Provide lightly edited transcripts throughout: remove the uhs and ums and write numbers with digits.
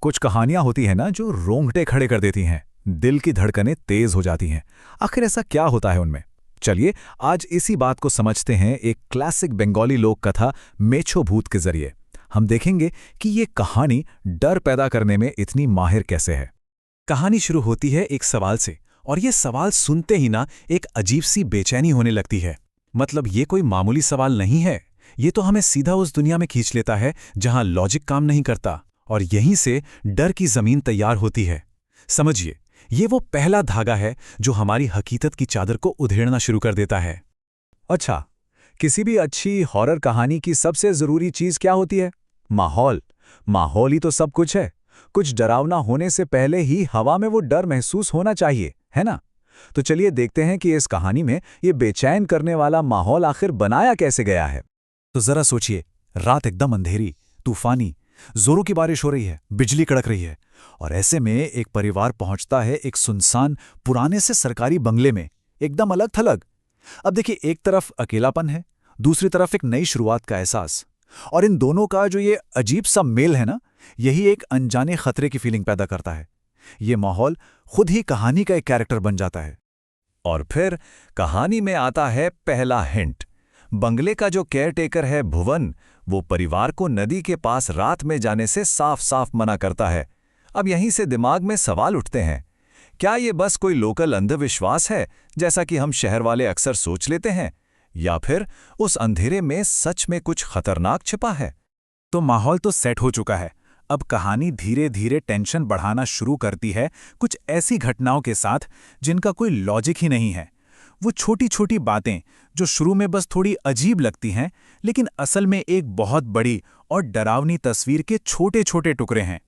कुछ कहानियां होती हैं ना जो रोंगटे खड़े कर देती हैं, दिल की धड़कनें तेज हो जाती हैं। आखिर ऐसा क्या होता है उनमें? चलिए आज इसी बात को समझते हैं एक क्लासिक बंगाली लोक कथा मेछो भूत के जरिए। हम देखेंगे कि ये कहानी डर पैदा करने में इतनी माहिर कैसे है। कहानी शुरू होती है एक सवाल से, और ये सवाल सुनते ही ना एक अजीब सी बेचैनी होने लगती है। मतलब ये कोई मामूली सवाल नहीं है, ये तो हमें सीधा उस दुनिया में खींच लेता है जहां लॉजिक काम नहीं करता, और यहीं से डर की जमीन तैयार होती है। समझिए, ये वो पहला धागा है जो हमारी हकीकत की चादर को उधेड़ना शुरू कर देता है। अच्छा, किसी भी अच्छी हॉरर कहानी की सबसे जरूरी चीज क्या होती है? माहौल। माहौल ही तो सब कुछ है। कुछ डरावना होने से पहले ही हवा में वो डर महसूस होना चाहिए, है ना? तो चलिए देखते हैं कि इस कहानी में ये बेचैन करने वाला माहौल आखिर बनाया कैसे गया है। तो जरा सोचिए, रात एकदम अंधेरी, तूफानी, जोरों की बारिश हो रही है, बिजली कड़क रही है, और ऐसे में एक परिवार पहुंचता है एक सुनसान पुराने से सरकारी बंगले में, एकदम अलग थलग। अब देखिए, एक तरफ अकेलापन है, दूसरी तरफ एक नई शुरुआत का एहसास, और इन दोनों का जो ये अजीब सा मेल है ना, यही एक अनजाने खतरे की फीलिंग पैदा करता है। ये माहौल खुद ही कहानी का एक कैरेक्टर बन जाता है। और फिर कहानी में आता है पहला हिंट। बंगले का जो केयरटेकर है भुवन, वो परिवार को नदी के पास रात में जाने से साफ साफ मना करता है। अब यहीं से दिमाग में सवाल उठते हैं, क्या ये बस कोई लोकल अंधविश्वास है जैसा कि हम शहर वाले अक्सर सोच लेते हैं, या फिर उस अंधेरे में सच में कुछ खतरनाक छिपा है? तो माहौल तो सेट हो चुका है। अब कहानी धीरे धीरे टेंशन बढ़ाना शुरू करती है, कुछ ऐसी घटनाओं के साथ जिनका कोई लॉजिक ही नहीं है। वो छोटी छोटी बातें जो शुरू में बस थोड़ी अजीब लगती हैं, लेकिन असल में एक बहुत बड़ी और डरावनी तस्वीर के छोटे छोटे टुकड़े हैं।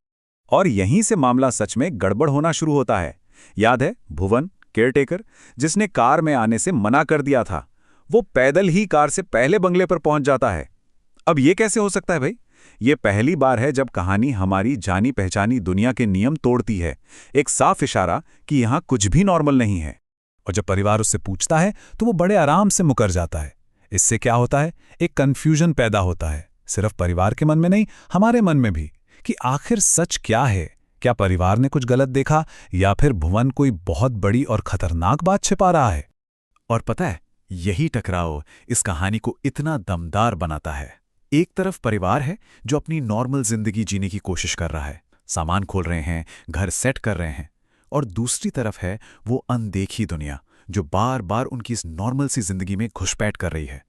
और यहीं से मामला सच में गड़बड़ होना शुरू होता है। याद है भुवन, केयरटेकर, जिसने कार में आने से मना कर दिया था, वो पैदल ही कार से पहले बंगले पर पहुंच जाता है। अब ये कैसे हो सकता है भाई? ये पहली बार है जब कहानी हमारी जानी पहचानी दुनिया के नियम तोड़ती है। एक साफ इशारा कि यहां कुछ भी नॉर्मल नहीं है। और जब परिवार उससे पूछता है तो वो बड़े आराम से मुकर जाता है। इससे क्या होता है? एक कन्फ्यूजन पैदा होता है, सिर्फ परिवार के मन में नहीं, हमारे मन में भी, कि आखिर सच क्या है। क्या परिवार ने कुछ गलत देखा, या फिर भुवन कोई बहुत बड़ी और खतरनाक बात छिपा रहा है? और पता है, यही टकराव इस कहानी को इतना दमदार बनाता है। एक तरफ परिवार है जो अपनी नॉर्मल जिंदगी जीने की कोशिश कर रहा है, सामान खोल रहे हैं, घर सेट कर रहे हैं, और दूसरी तरफ है वो अनदेखी दुनिया जो बार बार उनकी इस नॉर्मल सी जिंदगी में घुसपैठ कर रही है,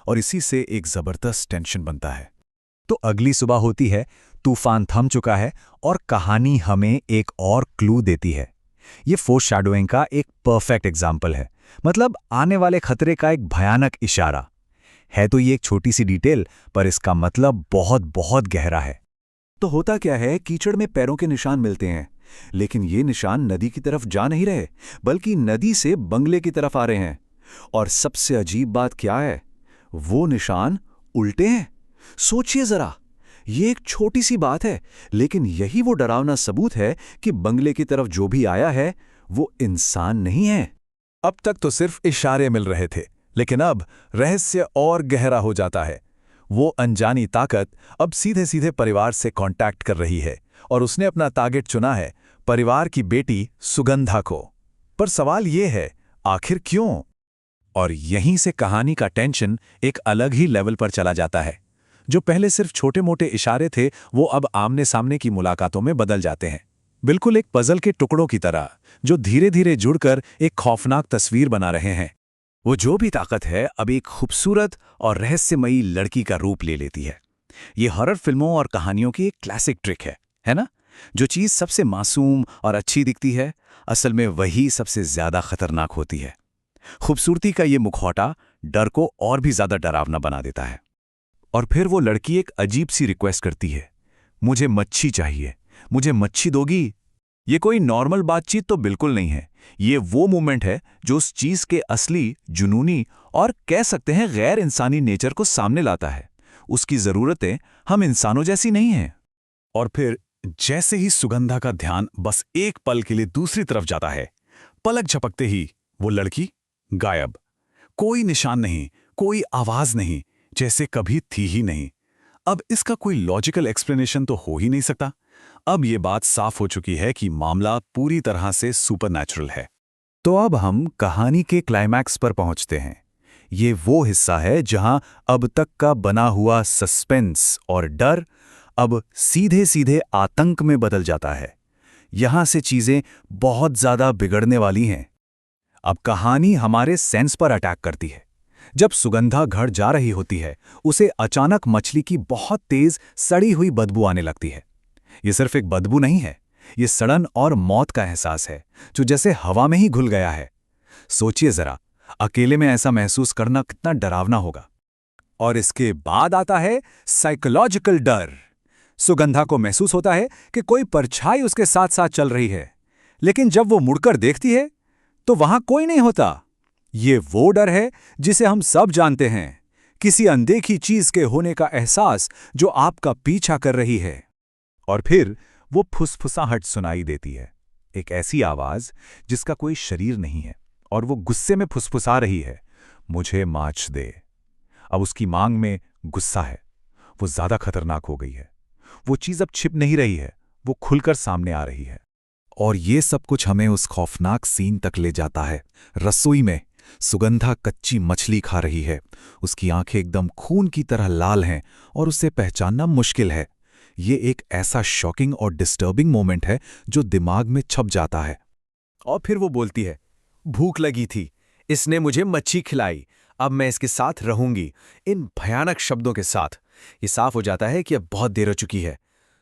और इसी से एक जबरदस्त टेंशन बनता है। तो अगली सुबह होती है, तूफान थम चुका है, और कहानी हमें एक और क्लू देती है। ये फोरशैडोइंग का एक परफेक्ट एग्जाम्पल है, मतलब आने वाले खतरे का एक भयानक इशारा है। तो ये एक छोटी सी डिटेल, पर इसका मतलब बहुत बहुत गहरा है। तो होता क्या है, कीचड़ में पैरों के निशान मिलते हैं, लेकिन ये निशान नदी की तरफ जा नहीं रहे, बल्कि नदी से बंगले की तरफ आ रहे हैं। और सबसे अजीब बात क्या है, वो निशान उल्टे हैं। सोचिए जरा, ये एक छोटी सी बात है, लेकिन यही वो डरावना सबूत है कि बंगले की तरफ जो भी आया है वो इंसान नहीं है। अब तक तो सिर्फ इशारे मिल रहे थे, लेकिन अब रहस्य और गहरा हो जाता है। वो अनजानी ताकत अब सीधे सीधे परिवार से कांटेक्ट कर रही है, और उसने अपना टारगेट चुना है, परिवार की बेटी सुगंधा को। पर सवाल ये है, आखिर क्यों? और यहीं से कहानी का टेंशन एक अलग ही लेवल पर चला जाता है। जो पहले सिर्फ छोटे मोटे इशारे थे, वो अब आमने सामने की मुलाकातों में बदल जाते हैं, बिल्कुल एक पजल के टुकड़ों की तरह, जो धीरे धीरे जुड़कर एक खौफनाक तस्वीर बना रहे हैं। वो जो भी ताकत है अब एक खूबसूरत और रहस्यमयी लड़की का रूप ले लेती है। ये हॉरर फिल्मों और कहानियों की एक क्लासिक ट्रिक है ना? जो चीज़ सबसे मासूम और अच्छी दिखती है, असल में वही सबसे ज्यादा खतरनाक होती है। खूबसूरती का ये मुखौटा डर को और भी ज्यादा डरावना बना देता है। और फिर वो लड़की एक अजीब सी रिक्वेस्ट करती है, मुझे मच्छी चाहिए, मुझे मच्छी दोगी? ये कोई नॉर्मल बातचीत तो बिल्कुल नहीं है। ये वो मोमेंट है जो उस चीज के असली, जुनूनी और कह सकते हैं गैर इंसानी नेचर को सामने लाता है। उसकी जरूरतें हम इंसानों जैसी नहीं हैं। और फिर जैसे ही सुगंधा का ध्यान बस एक पल के लिए दूसरी तरफ जाता है, पलक झपकते ही वो लड़की गायब। कोई निशान नहीं, कोई आवाज नहीं, जैसे कभी थी ही नहीं। अब इसका कोई लॉजिकल एक्सप्लेनेशन तो हो ही नहीं सकता। अब ये बात साफ हो चुकी है कि मामला पूरी तरह से सुपरनैचुरल है। तो अब हम कहानी के क्लाइमैक्स पर पहुंचते हैं। ये वो हिस्सा है जहां अब तक का बना हुआ सस्पेंस और डर अब सीधे सीधे आतंक में बदल जाता है। यहां से चीजें बहुत ज्यादा बिगड़ने वाली हैं। अब कहानी हमारे सेंस पर अटैक करती है। जब सुगंधा घर जा रही होती है, उसे अचानक मछली की बहुत तेज सड़ी हुई बदबू आने लगती है। ये सिर्फ एक बदबू नहीं है, ये सड़न और मौत का एहसास है जो जैसे हवा में ही घुल गया है। सोचिए जरा, अकेले में ऐसा महसूस करना कितना डरावना होगा। और इसके बाद आता है साइकोलॉजिकल डर। सुगंधा को महसूस होता है कि कोई परछाई उसके साथ साथ चल रही है, लेकिन जब वो मुड़कर देखती है तो वहां कोई नहीं होता। ये वो डर है जिसे हम सब जानते हैं, किसी अनदेखी चीज के होने का एहसास जो आपका पीछा कर रही है। और फिर वो फुसफुसाहट सुनाई देती है, एक ऐसी आवाज जिसका कोई शरीर नहीं है और वो गुस्से में फुसफुसा रही है, मुझे माछ दे। अब उसकी मांग में गुस्सा है, वो ज्यादा खतरनाक हो गई है। वो चीज अब छिप नहीं रही है, वो खुलकर सामने आ रही है। और ये सब कुछ हमें उस खौफनाक सीन तक ले जाता है। रसोई में सुगंधा कच्ची मछली खा रही है, उसकी आंखें एकदम खून की तरह लाल हैं और उसे पहचानना मुश्किल है। ये एक ऐसा शॉकिंग और डिस्टर्बिंग मोमेंट है जो दिमाग में छप जाता है। और फिर वो बोलती है, भूख लगी थी, इसने मुझे मच्छी खिलाई, अब मैं इसके साथ रहूंगी। इन भयानक शब्दों के साथ ये साफ हो जाता है कि अब बहुत देर हो चुकी है।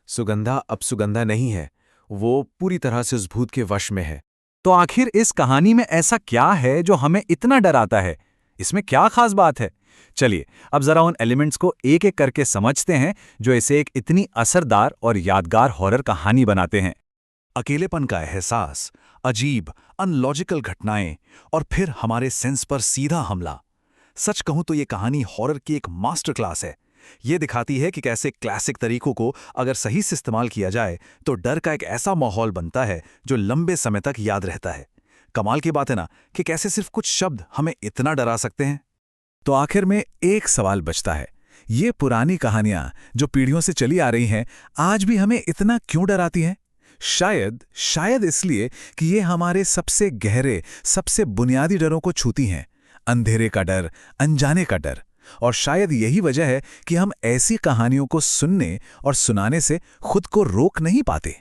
सुगंधा अब सुगंधा नहीं है, वो पूरी तरह से उस भूत के वश में है। तो आखिर इस कहानी में ऐसा क्या है जो हमें इतना डराता है? इसमें क्या खास बात है? चलिए अब जरा उन एलिमेंट्स को एक एक करके समझते हैं जो इसे एक इतनी असरदार और यादगार हॉरर कहानी बनाते हैं। अकेलेपन का एहसास, अजीब अनलॉजिकल घटनाएं और फिर हमारे सेंस पर सीधा हमला। सच कहूं तो ये कहानी हॉरर की एक मास्टर क्लास है। ये दिखाती है कि कैसे क्लासिक तरीकों को अगर सही से इस्तेमाल किया जाए तो डर का एक ऐसा माहौल बनता है जो लंबे समय तक याद रहता है। कमाल की बात है ना कि कैसे सिर्फ कुछ शब्द हमें इतना डरा सकते हैं। तो आखिर में एक सवाल बचता है, ये पुरानी कहानियां जो पीढ़ियों से चली आ रही हैं, आज भी हमें इतना क्यों डराती हैं? शायद इसलिए कि ये हमारे सबसे गहरे, सबसे बुनियादी डरों को छूती हैं। अंधेरे का डर, अनजाने का डर। और शायद यही वजह है कि हम ऐसी कहानियों को सुनने और सुनाने से खुद को रोक नहीं पाते।